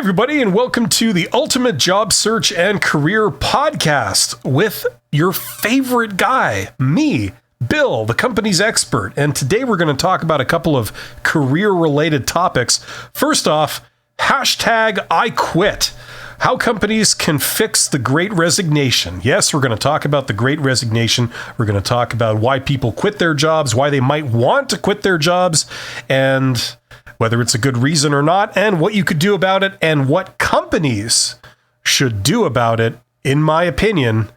everybody, and welcome to the Ultimate Job Search and Career Podcast with your favorite guy, me, Bill, the company's expert. And today we're going to talk about a couple of career-related topics. First off, hashtag I quit. How companies can fix the Great Resignation. Yes, we're going to talk about the Great Resignation. We're going to talk about why people quit their jobs, why they might want to quit their jobs, and whether it's a good reason or not, and what you could do about it, and what companies should do about it, in my opinion,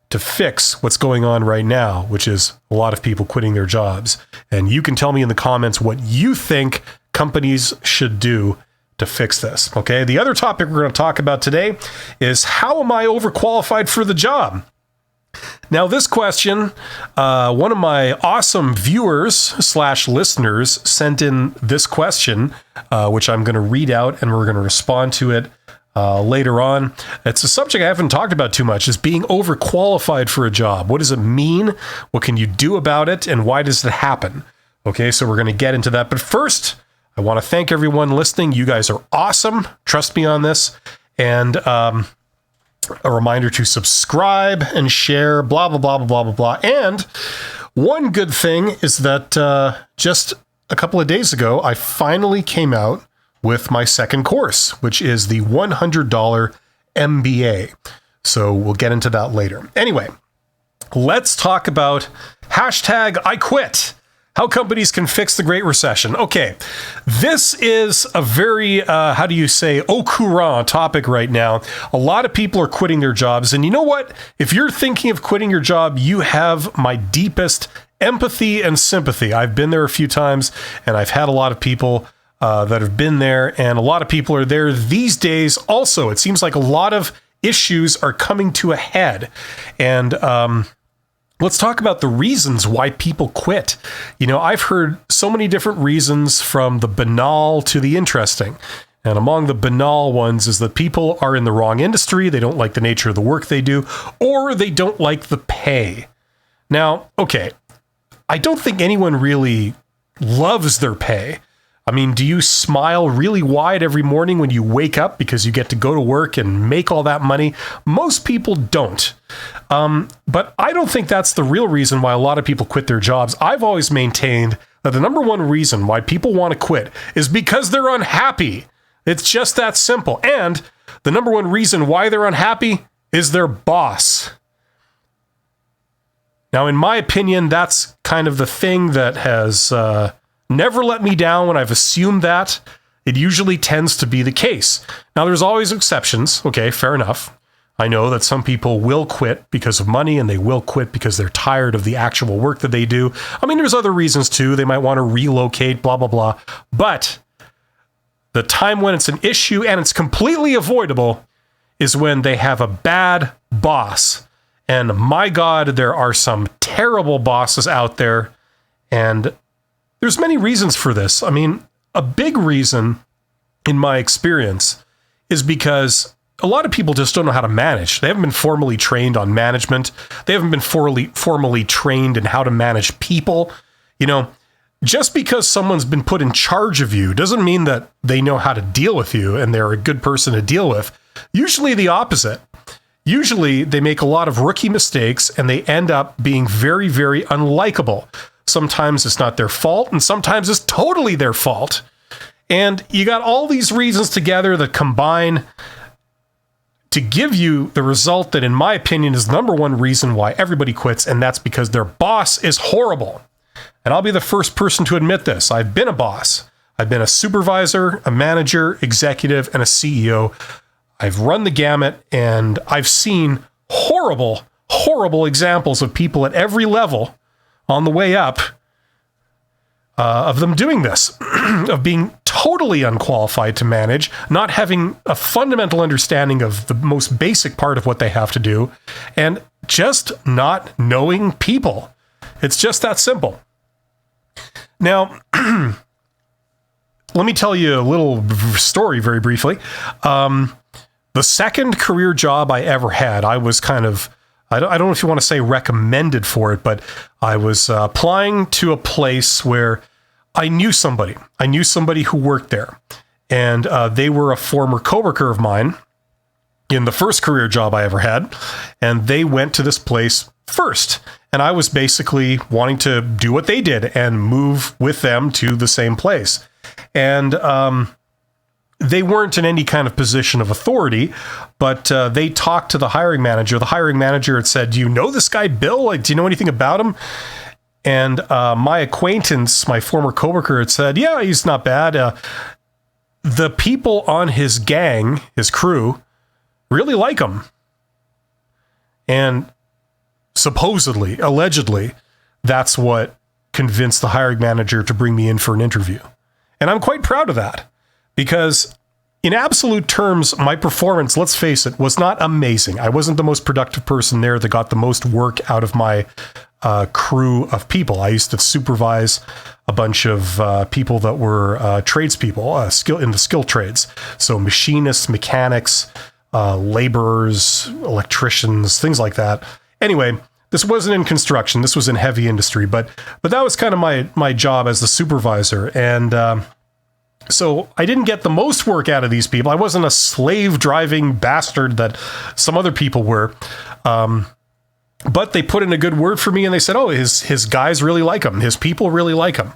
to fix what's going on right now, which is a lot of people quitting their jobs. And you can tell me in the comments what you think companies should do to fix this. Okay. The other topic we're going to talk about today is, how am I overqualified for the job? Now, this question, one of my awesome viewers / listeners sent in this question, which I'm going to read out and we're going to respond to it later on. It's a subject I haven't talked about too much, is being overqualified for a job. What does it mean? What can you do about it? And why does it happen? Okay, so we're going to get into that. But first, I want to thank everyone listening. You guys are awesome. Trust me on this. And a reminder to subscribe and share, blah, blah, blah, blah, blah, blah. And one good thing is that just a couple of days ago, I finally came out with my second course, which is the $100 MBA. So we'll get into that later. Anyway, let's talk about hashtag I quit. How companies can fix the Great Recession. Okay, this is a very, au courant topic right now. A lot of people are quitting their jobs. And you know what? If you're thinking of quitting your job, you have my deepest empathy and sympathy. I've been there a few times, and I've had a lot of people that have been there, and a lot of people are there these days. Also, it seems like a lot of issues are coming to a head. And let's talk about the reasons why people quit. You know, I've heard so many different reasons, from the banal to the interesting. And among the banal ones is that people are in the wrong industry, they don't like the nature of the work they do, or they don't like the pay. Now, okay, I don't think anyone really loves their pay. I mean, do you smile really wide every morning when you wake up because you get to go to work and make all that money? Most people don't. But I don't think that's the real reason why a lot of people quit their jobs. I've always maintained that the number one reason why people want to quit is because they're unhappy. It's just that simple. And the number one reason why they're unhappy is their boss. Now, in my opinion, that's kind of the thing that has never let me down. When I've assumed that, it usually tends to be the case. Now, there's always exceptions. Okay, fair enough. I know that some people will quit because of money, and they will quit because they're tired of the actual work that they do. I mean, there's other reasons too. They might want to relocate, blah, blah, blah. But the time when it's an issue and it's completely avoidable is when they have a bad boss. And my God, there are some terrible bosses out there. And there's many reasons for this. I mean, a big reason, in my experience, is because a lot of people just don't know how to manage. They haven't been formally trained on management. They haven't been formally trained in how to manage people. You know, just because someone's been put in charge of you doesn't mean that they know how to deal with you and they're a good person to deal with. Usually the opposite. Usually they make a lot of rookie mistakes and they end up being very, very unlikable. Sometimes it's not their fault, and sometimes it's totally their fault. And you got all these reasons together that combine to give you the result that, in my opinion, is the number one reason why everybody quits, and that's because their boss is horrible. And I'll be the first person to admit this. I've been a boss. I've been a supervisor, a manager, executive, and a CEO. I've run the gamut, and I've seen horrible, horrible examples of people at every level on the way up, of them doing this, of being totally unqualified to manage, not having a fundamental understanding of the most basic part of what they have to do, and just not knowing people. It's just that simple. Now, let me tell you a little story very briefly. The second career job I ever had, I was kind of, I don't know if you want to say recommended for it, but I was applying to a place where I knew somebody. I knew somebody who worked there. And they were a former coworker of mine in the first career job I ever had. And they went to this place first. And I was basically wanting to do what they did and move with them to the same place. And they weren't in any kind of position of authority, but they talked to the hiring manager. The hiring manager had said, "Do you know this guy, Bill? Like, do you know anything about him?" And my acquaintance, my former coworker, had said, "Yeah, he's not bad. The people on his gang, his crew, really like him." And supposedly, allegedly, that's what convinced the hiring manager to bring me in for an interview. And I'm quite proud of that, because in absolute terms, my performance, let's face it, was not amazing. I wasn't the most productive person there that got the most work out of my crew of people. I used to supervise a bunch of people that were tradespeople, in the skill trades. So machinists, mechanics, laborers, electricians, things like that. Anyway, this wasn't in construction. This was in heavy industry, but that was kind of my job as the supervisor. And so I didn't get the most work out of these people. I wasn't a slave driving bastard that some other people were. But they put in a good word for me, and they said, "Oh, his guys really like him. His people really like him."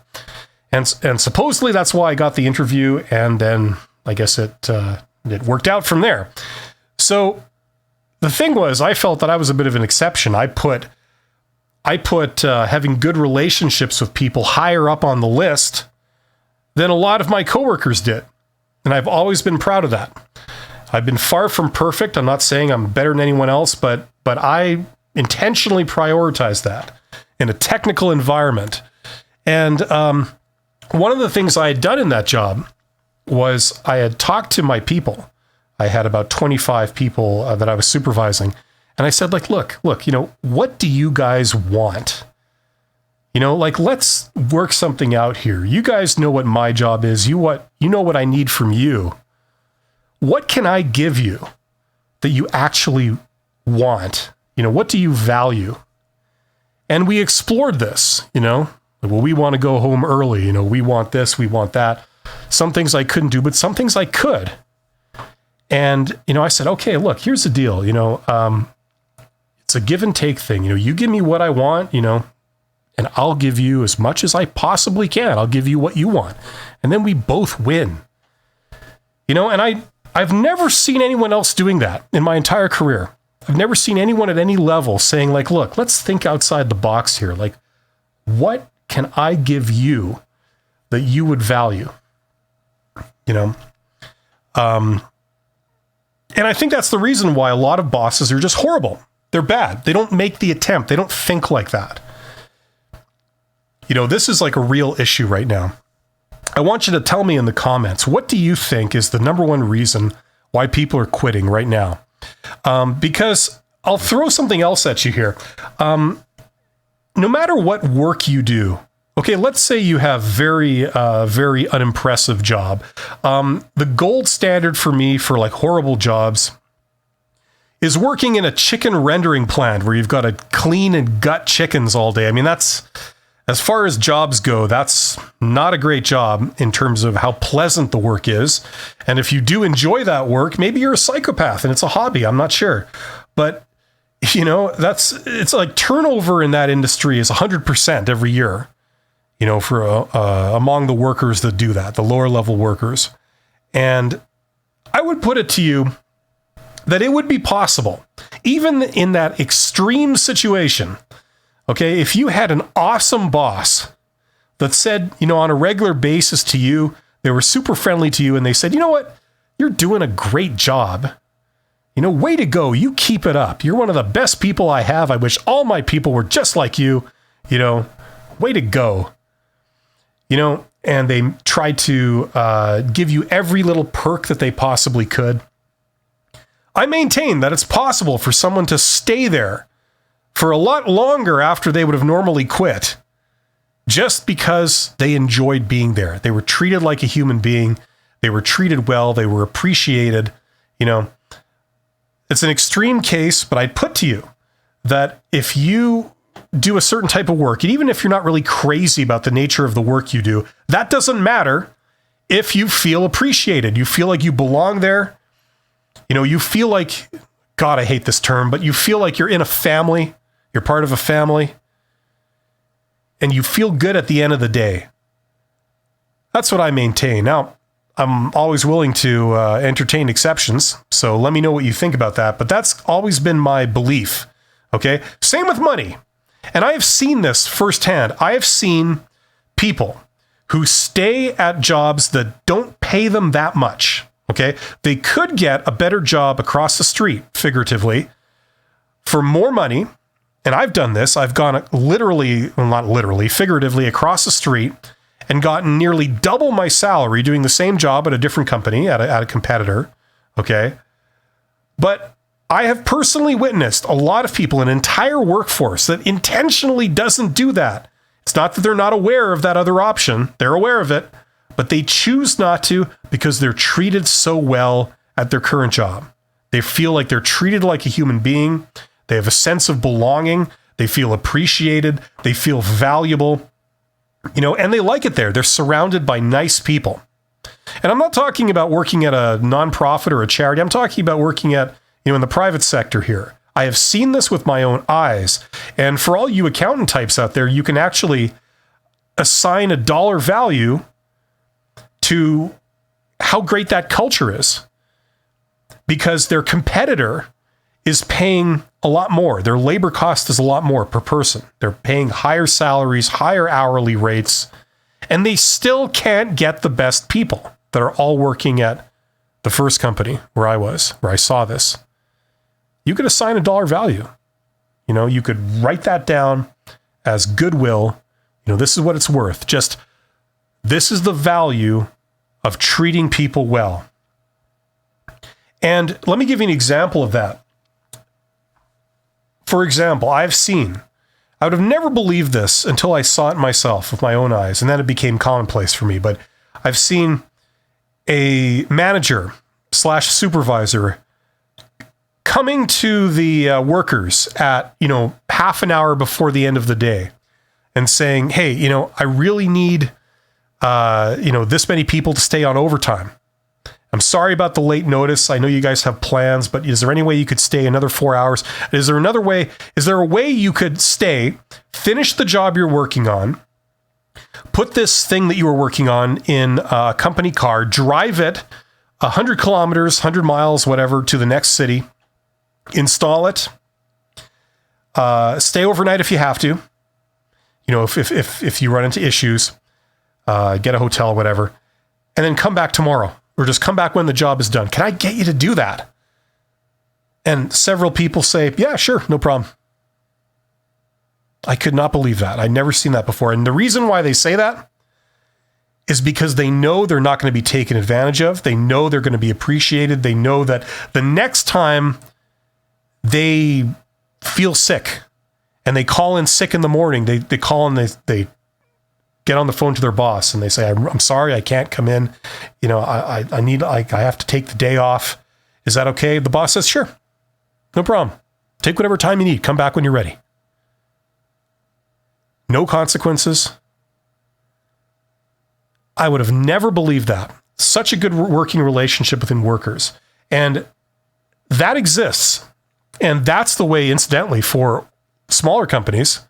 And supposedly that's why I got the interview. And then I guess it worked out from there. So the thing was, I felt that I was a bit of an exception. I put having good relationships with people higher up on the list than a lot of my coworkers did. And I've always been proud of that. I've been far from perfect. I'm not saying I'm better than anyone else, but I intentionally prioritize that in a technical environment. And one of the things I had done in that job was I had talked to my people. I had about 25 people that I was supervising. And I said, like, look, what do you guys want? Let's work something out here. You guys know what my job is. You know what I need from you. What can I give you that you actually want? What do you value? And we explored this, well, we want to go home early. We want this, we want that. Some things I couldn't do, but some things I could. And, I said, okay, look, here's the deal. It's a give and take thing. You give me what I want, and I'll give you as much as I possibly can. I'll give you what you want. And then we both win. And I've never seen anyone else doing that in my entire career. I've never seen anyone at any level saying, like, look, let's think outside the box here. Like, what can I give you that you would value? And I think that's the reason why a lot of bosses are just horrible. They're bad. They don't make the attempt. They don't think like that. This is like a real issue right now. I want you to tell me in the comments, what do you think is the number one reason why people are quitting right now? Because I'll throw something else at you here. No matter what work you do, okay, let's say you have very unimpressive job. The gold standard for me for like horrible jobs is working in a chicken rendering plant where you've got to clean and gut chickens all day. I mean, that's, as far as jobs go, that's not a great job in terms of how pleasant the work is. And if you do enjoy that work, maybe you're a psychopath and it's a hobby. I'm not sure. But, it's like turnover in that industry is 100% every year, for among the workers that do that, the lower level workers. And I would put it to you that it would be possible, even in that extreme situation. Okay, if you had an awesome boss that said, on a regular basis to you, they were super friendly to you, and they said, you know what, you're doing a great job. Way to go. You keep it up. You're one of the best people I have. I wish all my people were just like you. Way to go. And they tried to give you every little perk that they possibly could. I maintain that it's possible for someone to stay there for a lot longer after they would have normally quit, just because they enjoyed being there. They were treated like a human being. They were treated well. They were appreciated. It's an extreme case, but I'd put to you that if you do a certain type of work, and even if you're not really crazy about the nature of the work you do, that doesn't matter if you feel appreciated, you feel like you belong there, you feel like, God, I hate this term, but you feel like you're in a family, you're part of a family, and you feel good at the end of the day. That's what I maintain. Now, I'm always willing to entertain exceptions, so let me know what you think about that, but that's always been my belief, okay? Same with money. And I have seen this firsthand. I have seen people who stay at jobs that don't pay them that much, okay? They could get a better job across the street, figuratively, for more money. And I've done this. I've gone not literally, figuratively across the street and gotten nearly double my salary doing the same job at a different company, at a competitor, okay? But I have personally witnessed a lot of people, an entire workforce that intentionally doesn't do that. It's not that they're not aware of that other option. They're aware of it, but they choose not to because they're treated so well at their current job. They feel like they're treated like a human being. They have a sense of belonging. They feel appreciated. They feel valuable, and they like it there. They're surrounded by nice people. And I'm not talking about working at a nonprofit or a charity. I'm talking about working at, in the private sector here. I have seen this with my own eyes. And for all you accountant types out there, you can actually assign a dollar value to how great that culture is, because their competitor is paying a lot more. Their labor cost is a lot more per person. They're paying higher salaries, higher hourly rates, and they still can't get the best people that are all working at the first company where I saw this. You could assign a dollar value. You could write that down as goodwill. This is what it's worth. Just, this is the value of treating people well. And let me give you an example of that. For example, I would have never believed this until I saw it myself with my own eyes, and then it became commonplace for me. But I've seen a manager / supervisor coming to the workers at, half an hour before the end of the day and saying, hey, I really need, this many people to stay on overtime. I'm sorry about the late notice. I know you guys have plans, but is there any way you could stay another 4 hours? Is there a way you could stay, finish the job you're working on, put this thing that you were working on in a company car, drive it 100 kilometers, 100 miles, whatever, to the next city, install it, stay overnight if you have to, if you run into issues, get a hotel, whatever, and then come back tomorrow. Or just come back when the job is done. Can I get you to do that? And several people say, yeah, sure, no problem. I could not believe that. I'd never seen that before. And the reason why they say that is because they know they're not going to be taken advantage of. They know they're going to be appreciated. They know that the next time they feel sick and they call in sick in the morning, they call and they get on the phone to their boss and they say, I'm sorry, I can't come in. I have to take the day off. Is that okay? The boss says, sure, no problem. Take whatever time you need. Come back when you're ready. No consequences. I would have never believed that. Such a good working relationship within workers. And that exists. And that's the way, incidentally, for smaller companies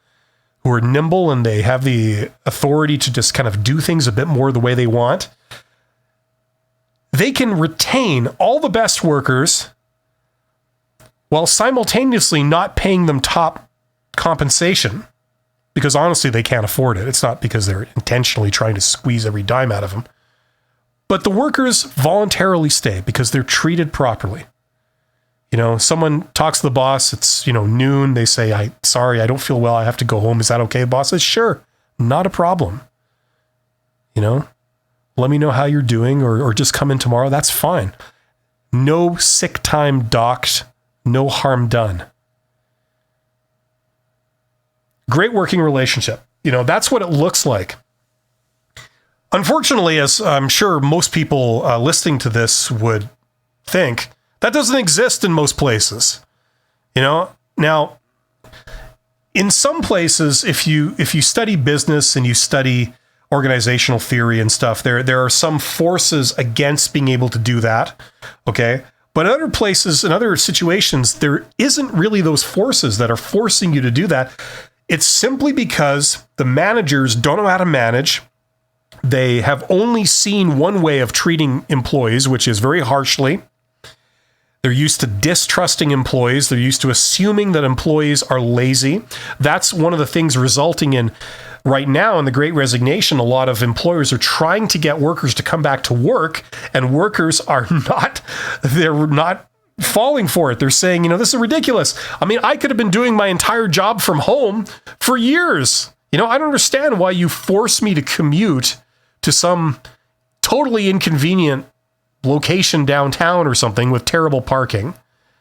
who are nimble and they have the authority to just kind of do things a bit more the way they want. They can retain all the best workers while simultaneously not paying them top compensation, because honestly, they can't afford it. It's not because they're intentionally trying to squeeze every dime out of them. But the workers voluntarily stay because they're treated properly. Someone talks to the boss, it's, noon. They say, sorry, I don't feel well. I have to go home. Is that okay? The boss says, sure, not a problem. Let me know how you're doing or just come in tomorrow. That's fine. No sick time docked, no harm done. Great working relationship. That's what it looks like. Unfortunately, as I'm sure most people listening to this would think, that doesn't exist in most places. Now, in some places, if you study business and you study organizational theory and stuff, there are some forces against being able to do that. Okay. But in other places, in other situations, there isn't really those forces that are forcing you to do that. It's simply because the managers don't know how to manage. They have only seen one way of treating employees, which is very harshly. They're used to distrusting employees. They're used to assuming that employees are lazy. That's one of the things resulting in right now in the Great Resignation. A lot of employers are trying to get workers to come back to work, and workers are not, they're not falling for it. They're saying, this is ridiculous. I mean, I could have been doing my entire job from home for years. I don't understand why you force me to commute to some totally inconvenient location downtown or something with terrible parking,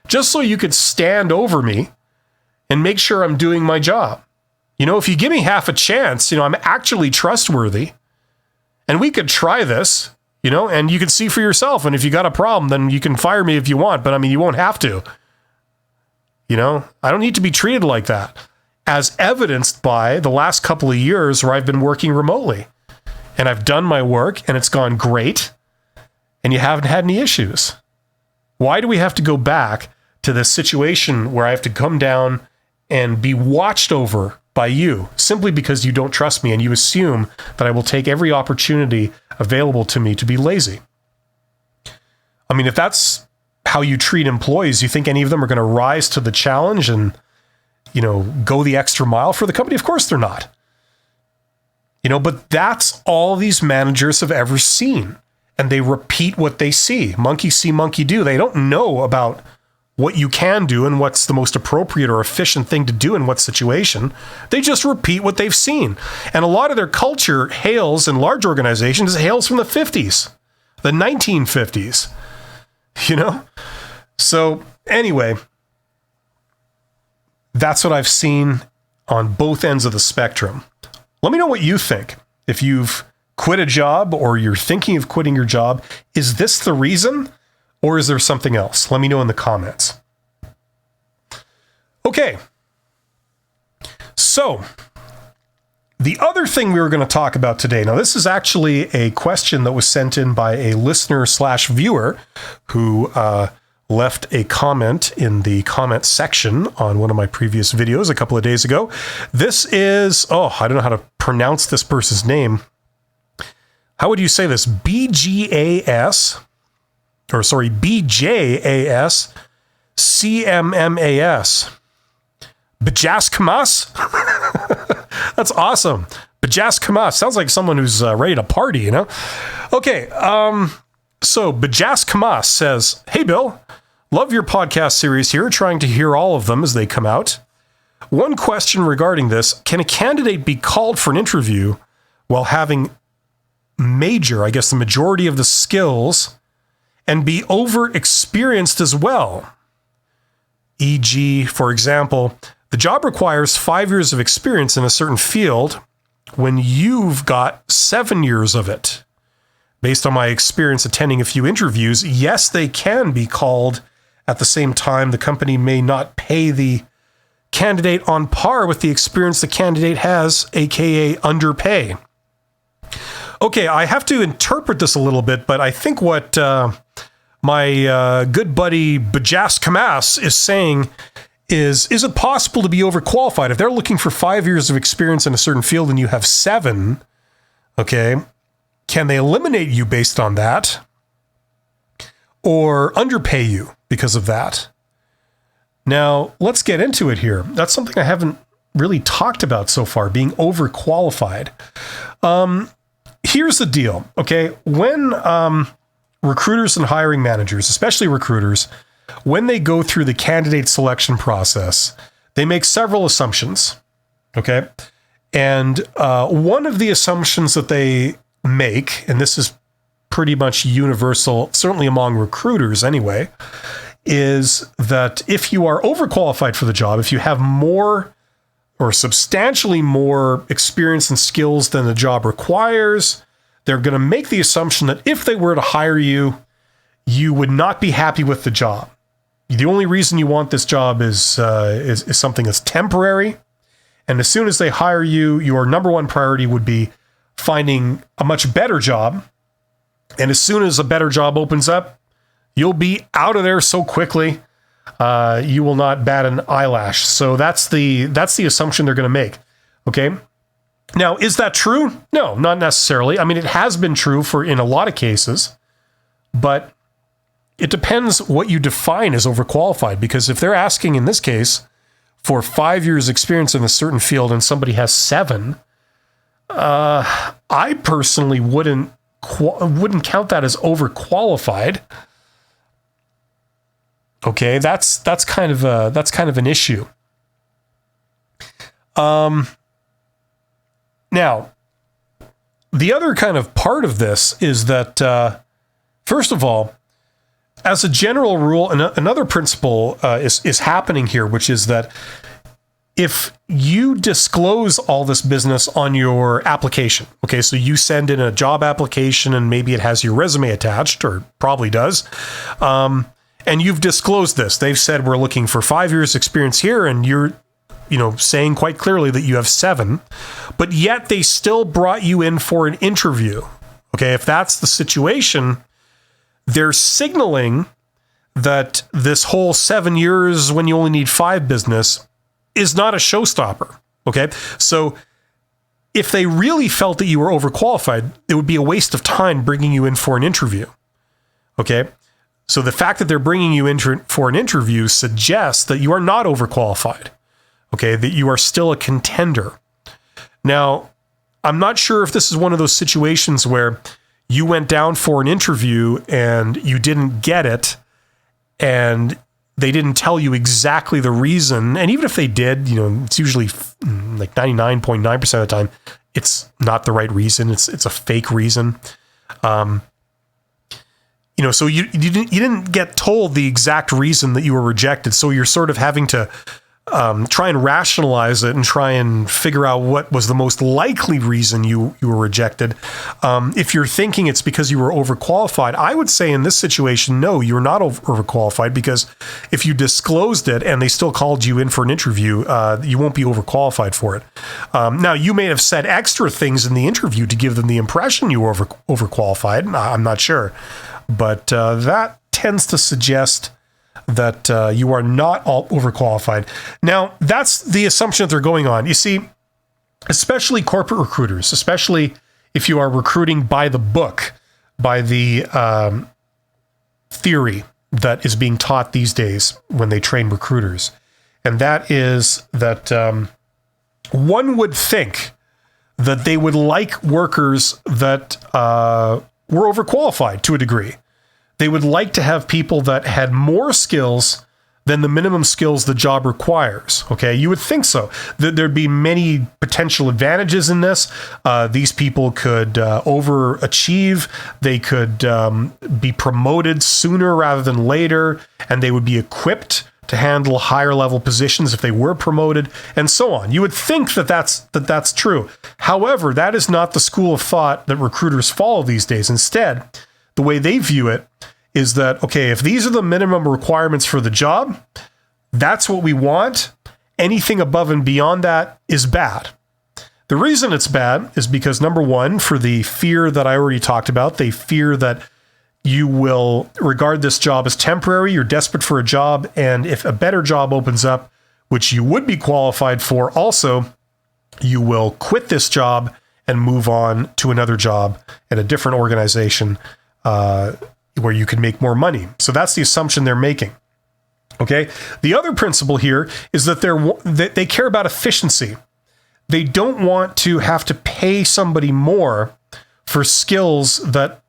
just so you could stand over me and make sure I'm doing my job. If you give me half a chance, I'm actually trustworthy and we could try this, and you can see for yourself. And if you got a problem, then you can fire me if you want, but you won't have to. I don't need to be treated like that, as evidenced by the last couple of years where I've been working remotely and I've done my work and it's gone great. And you haven't had any issues. Why do we have to go back to this situation where I have to come down and be watched over by you simply because you don't trust me and you assume that I will take every opportunity available to me to be lazy? If that's how you treat employees, you think any of them are going to rise to the challenge and, go the extra mile for the company? Of course they're not. But that's all these managers have ever seen. And they repeat what they see. Monkey see, monkey do. They don't know about what you can do and what's the most appropriate or efficient thing to do in what situation. They just repeat what they've seen. And a lot of their culture hails in large organizations, hails from the 50s, the 1950s, So anyway, that's what I've seen on both ends of the spectrum. Let me know what you think. If you've quit a job or you're thinking of quitting your job, is this the reason or is there something else? Let me know in the comments. Okay. So the other thing we were going to talk about today, now this is actually a question that was sent in by a listener/viewer who left a comment in the comment section on one of my previous videos a couple of days ago. This is, I don't know how to pronounce this person's name. How would you say this? BJAS CMMAS. Bajaskamas? That's awesome. Bajaskamas. Sounds like someone who's ready to party, Okay, so Bajaskamas says, "Hey, Bill, love your podcast series here, trying to hear all of them as they come out. One question regarding this, can a candidate be called for an interview while having the majority of the skills and be over-experienced as well? E.g., for example, the job requires 5 years of experience in a certain field when you've got 7 years of it. Based on my experience attending a few interviews, yes, they can be called. At the same time, the company may not pay the candidate on par with the experience the candidate has, aka underpay." Okay, I have to interpret this a little bit, but I think what my good buddy Bajaskamas is saying is it possible to be overqualified? If they're looking for 5 years of experience in a certain field and you have 7, okay, can they eliminate you based on that or underpay you because of that? Now, let's get into it here. That's something I haven't really talked about so far, being overqualified. Here's the deal, okay? When recruiters and hiring managers, especially recruiters, when they go through the candidate selection process, they make several assumptions, okay? And one of the assumptions that they make, and this is pretty much universal, certainly among recruiters anyway, is that if you are overqualified for the job, if you have more or substantially more experience and skills than the job requires, they're going to make the assumption that if they were to hire you, you would not be happy with the job. The only reason you want this job is something that's temporary. And as soon as they hire you, your number one priority would be finding a much better job. And as soon as a better job opens up, you'll be out of there so quickly, you will not bat an eyelash. So that's the assumption they're going to make. Okay. Now, is that true? No, not necessarily. I mean, it has been true in a lot of cases, but it depends what you define as overqualified. Because if they're asking in this case for 5 years experience in a certain field and somebody has 7, I personally wouldn't count that as overqualified. Okay, that's kind of an issue. Now, the other kind of part of this is that, first of all, as a general rule, another principle is happening here, which is that if you disclose all this business on your application, okay, so you send in a job application and maybe it has your resume attached, or probably does, and you've disclosed this. They've said we're looking for 5 years experience here, and you're saying quite clearly that you have 7, but yet they still brought you in for an interview. Okay, if that's the situation, they're signaling that this whole 7 years when you only need 5 business is not a showstopper. Okay, so if they really felt that you were overqualified, it would be a waste of time bringing you in for an interview. Okay, so the fact that they're bringing you in for an interview suggests that you are not overqualified. Okay, that you are still a contender. Now, I'm not sure if this is one of those situations where you went down for an interview and you didn't get it, and they didn't tell you exactly the reason. And even if they did, it's usually like 99.9% of the time, it's not the right reason. It's a fake reason. So you didn't get told the exact reason that you were rejected. So you're sort of having to try and rationalize it and try and figure out what was the most likely reason you were rejected. If you're thinking it's because you were overqualified, I would say in this situation, no, you're not overqualified, because if you disclosed it and they still called you in for an interview, you won't be overqualified for it. Now, you may have said extra things in the interview to give them the impression you were overqualified. I'm not sure, but that tends to suggest that you are not all overqualified. Now, that's the assumption that they're going on. You see, especially corporate recruiters, especially if you are recruiting by the book, by the theory that is being taught these days when they train recruiters. And that is that one would think that they would like workers that were overqualified to a degree. They would like to have people that had more skills than the minimum skills the job requires. Okay, you would think so. There'd be many potential advantages in this. These people could overachieve. They could be promoted sooner rather than later, and they would be equipped to handle higher level positions if they were promoted, and so on. You would think that that's true. However, that is not the school of thought that recruiters follow these days. Instead, the way they view it is that, okay, if these are the minimum requirements for the job, that's what we want. Anything above and beyond that is bad. The reason it's bad is because, number one, for the fear that I already talked about, they fear that you will regard this job as temporary, you're desperate for a job, and if a better job opens up, which you would be qualified for also, you will quit this job and move on to another job at a different organization where you can make more money. So that's the assumption they're making. Okay. The other principle here is that they care about efficiency. They don't want to have to pay somebody more for skills that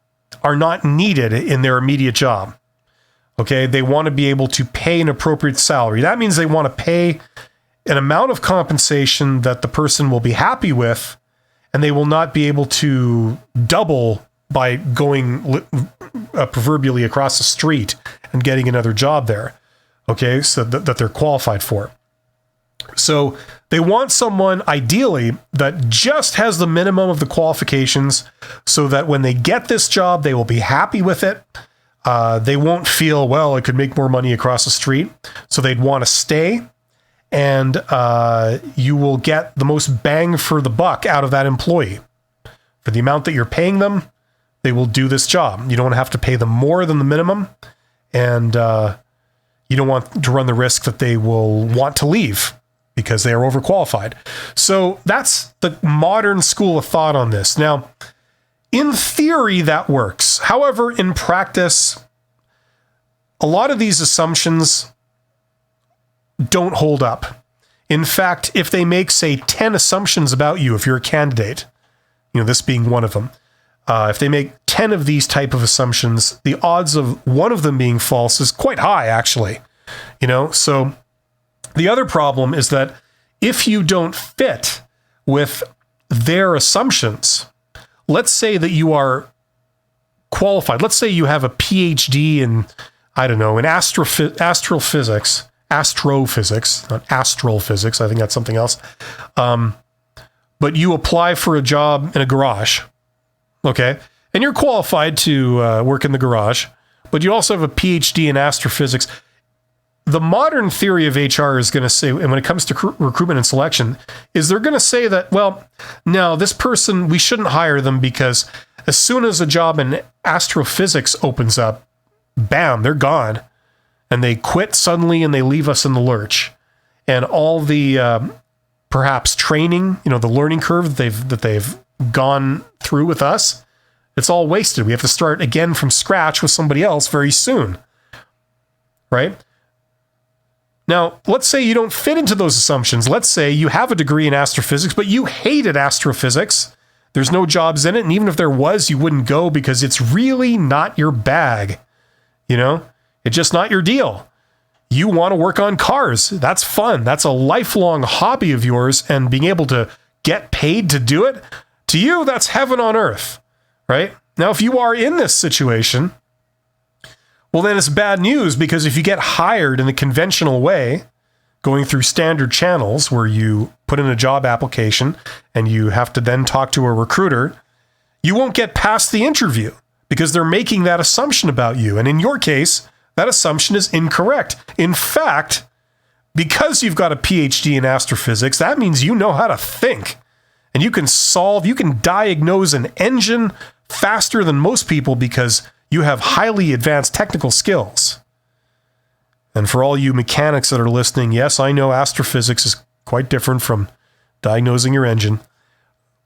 are not needed in their immediate job. Okay. They want to be able to pay an appropriate salary. That means they want to pay an amount of compensation that the person will be happy with, and they will not be able to double by going proverbially across the street and getting another job there. Okay, so that they're qualified for. So they want someone ideally that just has the minimum of the qualifications, so that when they get this job, they will be happy with it. They won't feel, well, I could make more money across the street. So they'd want to stay, and you will get the most bang for the buck out of that employee For the amount that you're paying them, they will do this job. You don't have to pay them more than the minimum, and you don't want to run the risk that they will want to leave because they are overqualified. So that's the modern school of thought on this. Now, in theory, that works. However, in practice, a lot of these assumptions don't hold up. In fact, if they make, say, 10 assumptions about you, if you're a candidate, this being one of them, if they make 10 of these type of assumptions, the odds of one of them being false is quite high, actually. So the other problem is that if you don't fit with their assumptions, let's say that you are qualified. Let's say you have a PhD in, in astrophysics, not astral physics. I think that's something else. But you apply for a job in a garage. Okay. And you're qualified to work in the garage, but you also have a PhD in astrophysics. The modern theory of HR is going to say, and when it comes to recruitment and selection, is they're going to say that, well, no, this person, we shouldn't hire them because as soon as a job in astrophysics opens up, bam, they're gone. And they quit suddenly and they leave us in the lurch. And all the perhaps training, the learning curve that they've gone through with us, it's all wasted. We have to start again from scratch with somebody else very soon. Right? Now, let's say you don't fit into those assumptions. Let's say you have a degree in astrophysics, but you hated astrophysics. There's no jobs in it. And even if there was, you wouldn't go because it's really not your bag. It's just not your deal. You want to work on cars. That's fun. That's a lifelong hobby of yours. And being able to get paid to do it, to you, that's heaven on earth, right? Now, if you are in this situation, well, then it's bad news because if you get hired in the conventional way, going through standard channels where you put in a job application and you have to then talk to a recruiter, you won't get past the interview because they're making that assumption about you. And in your case, that assumption is incorrect. In fact, because you've got a PhD in astrophysics, that means you know how to think. And you can diagnose an engine faster than most people because you have highly advanced technical skills. And for all you mechanics that are listening, yes, I know astrophysics is quite different from diagnosing your engine,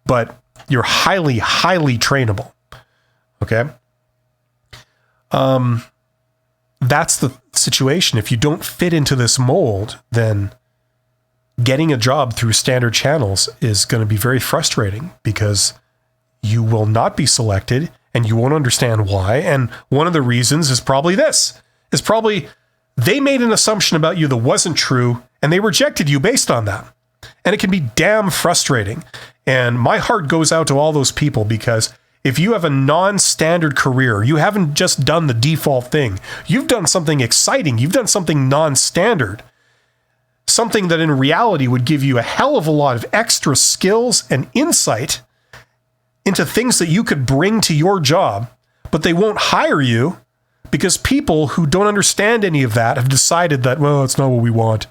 but you're highly, highly trainable. Okay? That's the situation. If you don't fit into this mold, then getting a job through standard channels is going to be very frustrating because you will not be selected and you won't understand why. And one of the reasons is probably they made an assumption about you that wasn't true and they rejected you based on that. And it can be damn frustrating. And my heart goes out to all those people because if you have a non-standard career, you haven't just done the default thing. You've done something exciting. You've done something non-standard. Something that in reality would give you a hell of a lot of extra skills and insight into things that you could bring to your job, but they won't hire you because people who don't understand any of that have decided that, well, it's not what we want.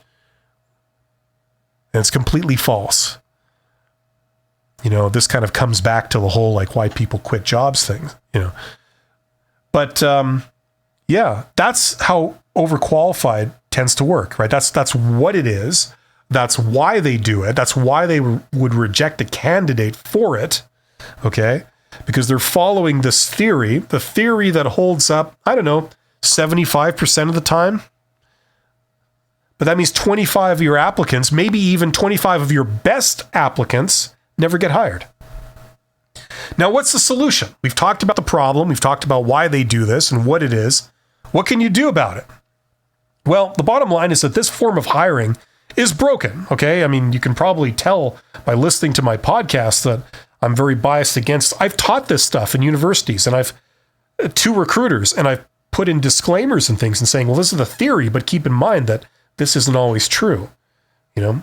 And it's completely false. This kind of comes back to the whole, why people quit jobs thing, But, yeah, that's how overqualified tends to work, right? That's what it is. That's why they do it. That's why they would reject a candidate for it, okay? Because they're following this theory, the theory that holds up, 75% of the time. But that means 25 of your applicants, maybe even 25 of your best applicants, never get hired. Now, what's the solution? We've talked about the problem. We've talked about why they do this and what it is. What can you do about it? Well, the bottom line is that this form of hiring is broken, okay? I mean, you can probably tell by listening to my podcast that I'm very biased against. I've taught this stuff in universities and I've to recruiters and I've put in disclaimers and things and saying, well, this is the theory, but keep in mind that this isn't always true, A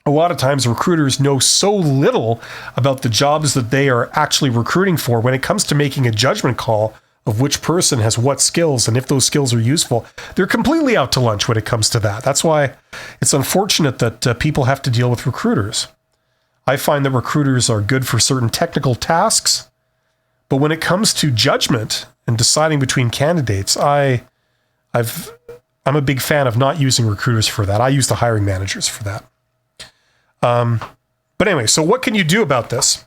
lot of times recruiters know so little about the jobs that they are actually recruiting for when it comes to making a judgment call of which person has what skills and if those skills are useful. They're completely out to lunch when it comes to that. That's why it's unfortunate that people have to deal with recruiters. I find that recruiters are good for certain technical tasks, but when it comes to judgment and deciding between candidates, I'm a big fan of not using recruiters for that. I use the hiring managers for that. But anyway, so what can you do about this?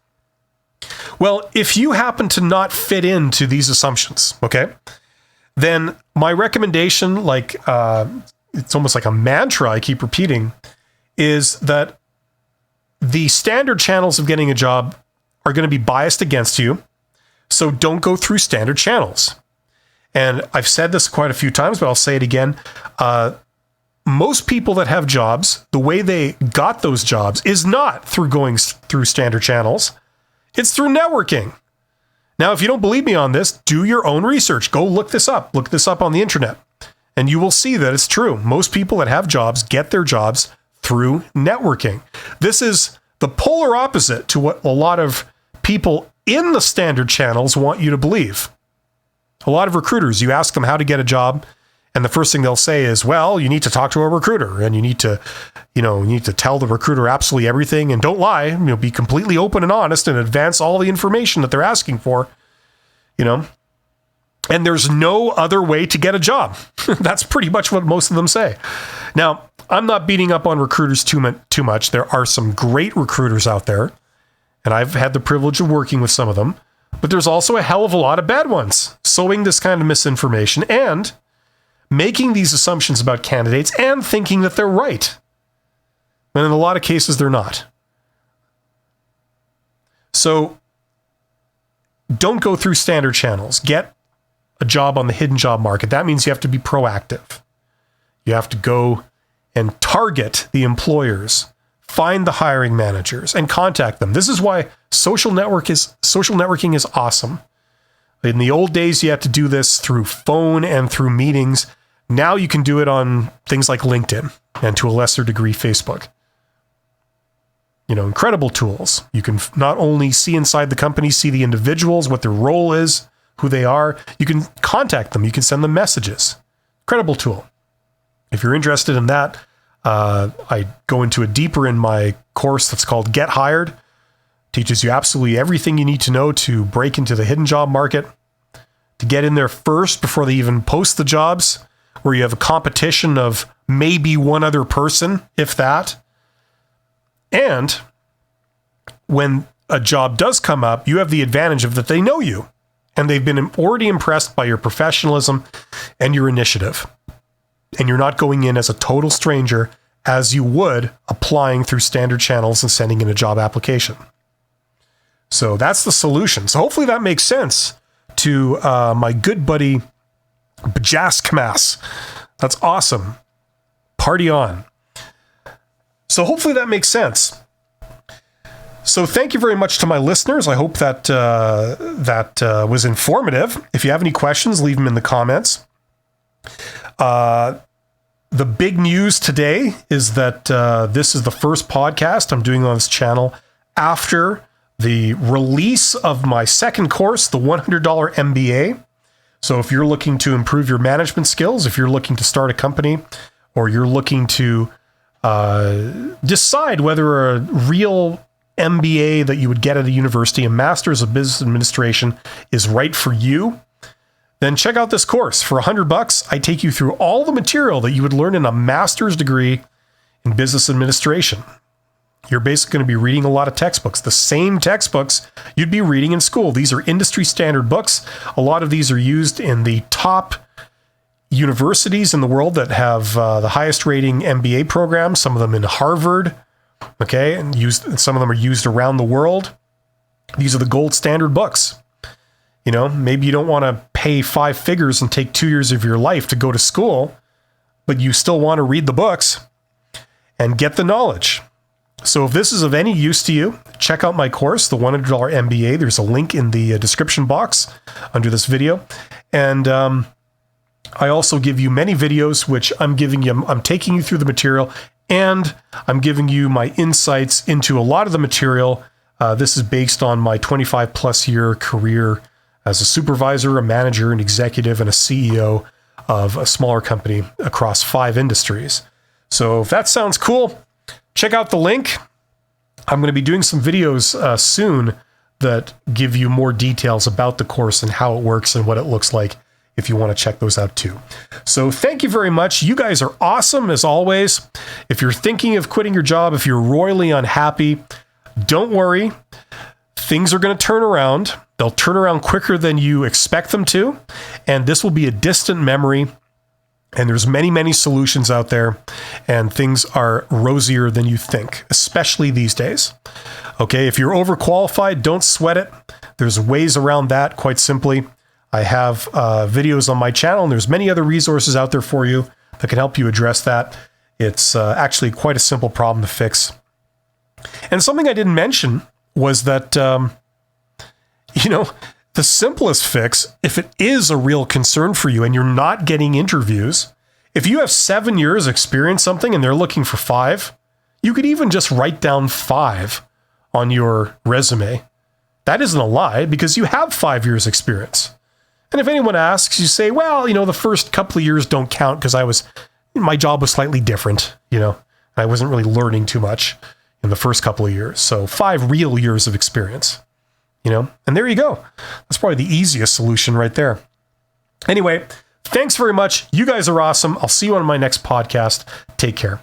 Well, if you happen to not fit into these assumptions, okay, then my recommendation, like it's almost like a mantra I keep repeating, is that the standard channels of getting a job are going to be biased against you. So don't go through standard channels. And I've said this quite a few times, but I'll say it again. Most people that have jobs, the way they got those jobs is not through going through standard channels. It's through networking. Now, if you don't believe me on this, do your own research. Go look this up. Look this up on the internet. And you will see that it's true. Most people that have jobs get their jobs through networking. This is the polar opposite to what a lot of people in the standard channels want you to believe. A lot of recruiters, you ask them how to get a job, and the first thing they'll say is, well, you need to talk to a recruiter, and you need to tell the recruiter absolutely everything, and don't lie, be completely open and honest and advance all the information that they're asking for, and there's no other way to get a job. That's pretty much what most of them say. Now, I'm not beating up on recruiters too much. There are some great recruiters out there, and I've had the privilege of working with some of them, but there's also a hell of a lot of bad ones, sowing this kind of misinformation and making these assumptions about candidates and thinking that they're right. And in a lot of cases, they're not. So don't go through standard channels. Get a job on the hidden job market. That means you have to be proactive. You have to go and target the employers, find the hiring managers, and contact them. This is why social networking is awesome. In the old days, you had to do this through phone and through meetings. Now you can do it on things like LinkedIn and to a lesser degree, Facebook. Incredible tools. You can not only see inside the company, see the individuals, what their role is, who they are. You can contact them. You can send them messages. Incredible tool. If you're interested in that, I go into it deeper in my course that's called Get Hired. Teaches you absolutely everything you need to know to break into the hidden job market, to get in there first before they even post the jobs, where you have a competition of maybe one other person, if that. And when a job does come up, you have the advantage of that they know you, and they've been already impressed by your professionalism and your initiative. And you're not going in as a total stranger as you would applying through standard channels and sending in a job application. So that's the solution. So hopefully that makes sense to my good buddy Bajaskmas. That's awesome. Party on. So hopefully that makes sense. So thank you very much to my listeners. I hope that was informative. If you have any questions, leave them in the comments. The big news today is that this is the first podcast I'm doing on this channel after the release of my second course, the $100 MBA. So if you're looking to improve your management skills, if you're looking to start a company, or you're looking to decide whether a real MBA that you would get at a university, a Master's of Business Administration, is right for you, then check out this course. For $100, I take you through all the material that you would learn in a master's degree in business administration. You're basically going to be reading a lot of textbooks, the same textbooks you'd be reading in school. These are industry standard books. A lot of these are used in the top universities in the world that have the highest rating MBA programs, some of them in Harvard, okay, and some of them are used around the world. These are the gold standard books. Maybe you don't want to pay 5 figures and take 2 years of your life to go to school, but you still want to read the books and get the knowledge. So if this is of any use to you, check out my course, the $100 MBA. There's a link in the description box under this video. And I also give you many videos, which I'm taking you through the material, and I'm giving you my insights into a lot of the material. This is based on my 25 plus year career as a supervisor, a manager, an executive, and a CEO of a smaller company across 5 industries. So if that sounds cool, check out the link. I'm going to be doing some videos soon that give you more details about the course and how it works and what it looks like if you want to check those out too. So thank you very much. You guys are awesome as always. If you're thinking of quitting your job, if you're royally unhappy, don't worry. Things are going to turn around. They'll turn around quicker than you expect them to. And this will be a distant memory. And there's many, many solutions out there. And things are rosier than you think, especially these days. Okay, if you're overqualified, don't sweat it. There's ways around that, quite simply. I have videos on my channel, and there's many other resources out there for you that can help you address that. It's actually quite a simple problem to fix. And something I didn't mention was that, the simplest fix, if it is a real concern for you and you're not getting interviews, if you have 7 years experience something and they're looking for 5, you could even just write down 5 on your resume. That isn't a lie because you have 5 years experience. And if anyone asks, you say, well, the first couple of years don't count because my job was slightly different, I wasn't really learning too much in the first couple of years. So 5 real years of experience, and there you go. That's probably the easiest solution right there. Anyway, thanks very much. You guys are awesome. I'll see you on my next podcast. Take care.